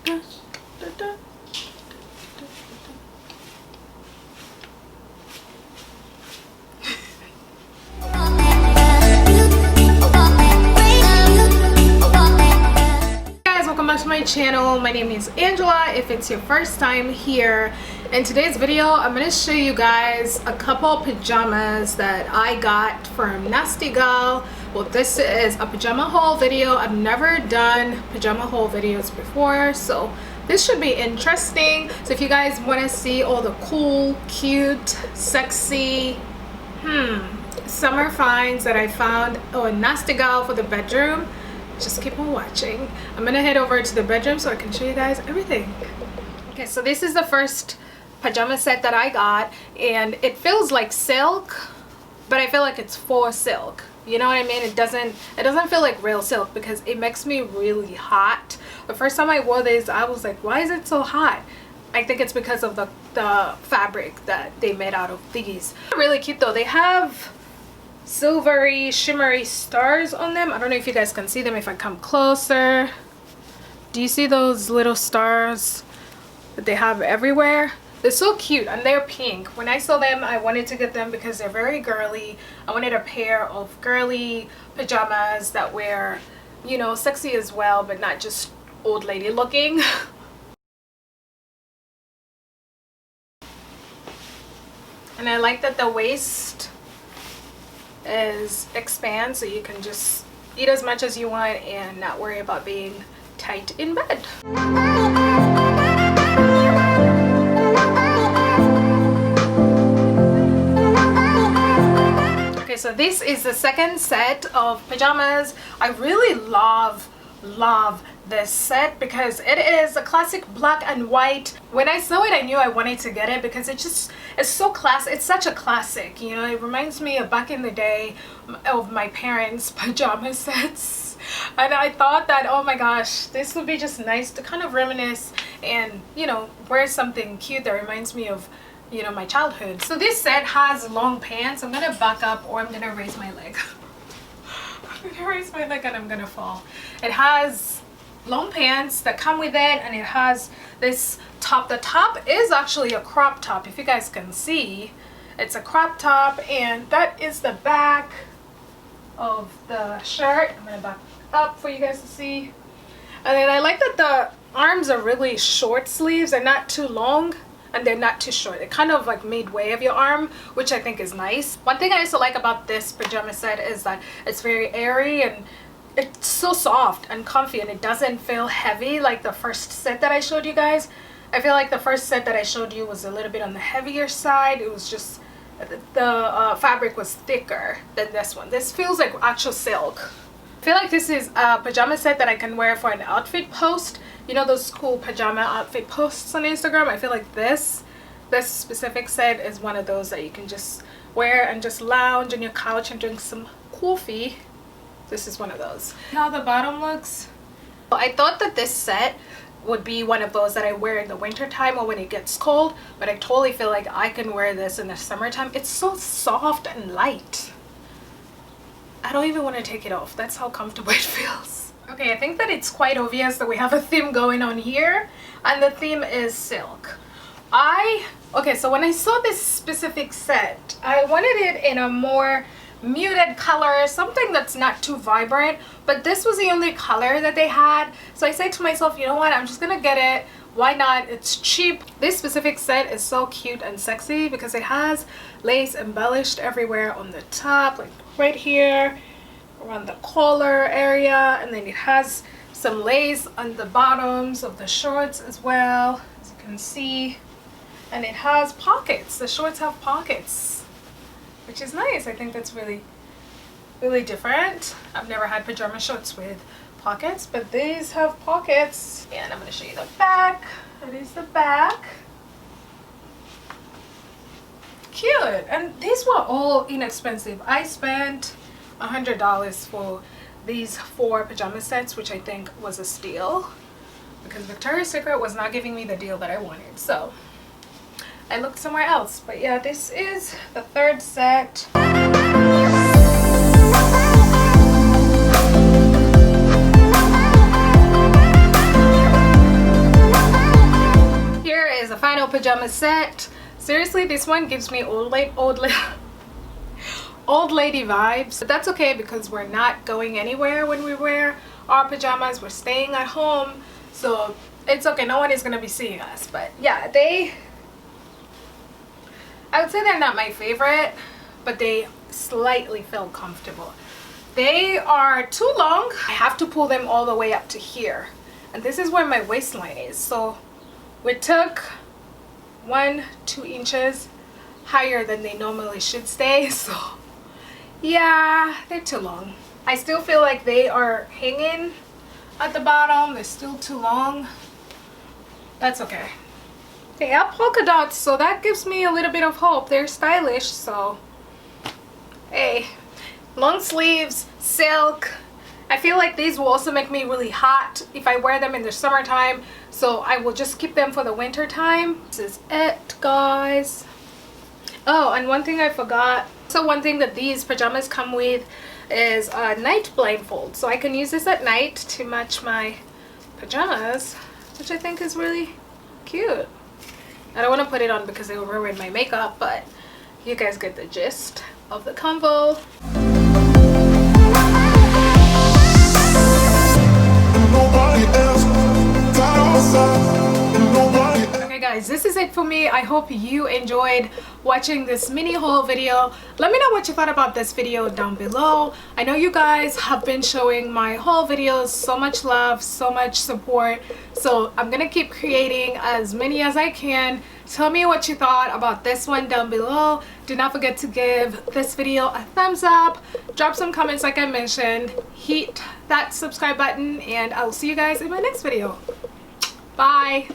Welcome back to my channel. My name is Angela if it's your first time here. In today's video I'm going to show you guys a couple pajamas that I got from Nasty Gal. Well, this is a pajama haul video. I've never done pajama haul videos before, so this should be interesting. So if you guys want to see all the cool, cute, sexy summer finds that I found on Nasty Gal for the bedroom, just keep on watching. I'm gonna head over to the bedroom so I can show you guys everything. Okay, so this is the first pajama set that I got, and it feels like silk, but I feel like it's faux silk. You know what I mean? It doesn't feel like real silk because it makes me really hot. The first time I wore this, I was like, why is it so hot? I think it's because of the fabric that they made out of these. Really cute though. They have silvery shimmery stars on them. I don't know if you guys can see them if I come closer. Do you see those little stars that they have everywhere? They're so cute and they're pink. When I saw them, I wanted to get them because they're very girly. I wanted a pair of girly pajamas that were, you know, sexy as well, but not just old lady looking. And I like that the waist is expand, so you can just eat as much as you want and not worry about being tight in bed. Okay, so this is the second set of pajamas. I really love this set because it is a classic black and white. When I saw it, I knew I wanted to get it because it's so classic. It's such a classic, you know. It reminds me of back in the day of my parents' pajama sets, and I thought that, oh my gosh, this would be just nice to kind of reminisce and, you know, wear something cute that reminds me of, you know, my childhood. So this set has long pants. I'm gonna back up or I'm gonna raise my leg. I'm gonna raise my leg and I'm gonna fall. It has long pants that come with it, and it has this top. The top is actually a crop top. If you guys can see, it's a crop top, and that is the back of the shirt. I'm gonna back up for you guys to see. And then I like that the arms are really short sleeves. They're not too long and they're not too short. They're kind of like midway of your arm, which I think is nice. One thing I also like about this pajama set is that it's very airy and it's so soft and comfy, and it doesn't feel heavy like the first set that I showed you guys. I feel like the first set that I showed you was a little bit on the heavier side. It was just the fabric was thicker than this one. This feels like actual silk. I feel like this is a pajama set that I can wear for an outfit post. You know those cool pajama outfit posts on Instagram? I feel like this specific set is one of those that you can just wear and just lounge on your couch and drink some coffee. This is one of those. How the bottom looks. I thought that this set would be one of those that I wear in the winter time or when it gets cold, but I totally feel like I can wear this in the summertime. It's so soft and light. I don't even want to take it off. That's how comfortable it feels. Okay, I think that it's quite obvious that we have a theme going on here, and the theme is silk. Okay, so when I saw this specific set, I wanted it in a more muted color, something that's not too vibrant, but this was the only color that they had. So I said to myself, you know what, I'm just gonna get it. Why not? It's cheap. This specific set is so cute and sexy because it has lace embellished everywhere on the top, like right here around the collar area, and then it has some lace on the bottoms of the shorts as well, as you can see, and it has pockets. The shorts have pockets, which is nice. I think that's really different. I've never had pajama shorts with pockets, but these have pockets. And I'm going to show you the back. That is the back. Cute. And these were all inexpensive. I spent $100 for these 4 pajama sets, which I think was a steal because Victoria's Secret was not giving me the deal that I wanted. So I looked somewhere else. But yeah, this is the third set. Starfield pajama set. Seriously, this one gives me old lady vibes, but that's okay because we're not going anywhere when we wear our pajamas. We're staying at home, so it's okay. No one is gonna be seeing us. But yeah, I would say they're not my favorite, but they slightly feel comfortable. They are too long. I have to pull them all the way up to here, and this is where my waistline is, so we took 1-2 inches higher than they normally should stay. So yeah, they're too long. I still feel like they are hanging at the bottom. They're still too long. That's okay. They have polka dots, so that gives me a little bit of hope. They're stylish, so hey. Long sleeves, silk. I feel like these will also make me really hot if I wear them in the summertime, so I will just keep them for the winter time. This is it, guys. Oh, and one thing I forgot. So one thing that these pajamas come with is a night blindfold, so I can use this at night to match my pajamas, which I think is really cute. I don't want to put it on because it will ruin my makeup, but you guys get the gist of the convo. Okay guys, this is it for me. I hope you enjoyed watching this mini haul video. Let me know what you thought about this video down below. I know you guys have been showing my haul videos so much love, so much support, so I'm gonna keep creating as many as I can. Tell me what you thought about this one down below. Do not forget to give this video a thumbs up, drop some comments like I mentioned, hit that subscribe button, and I'll see you guys in my next video. Bye.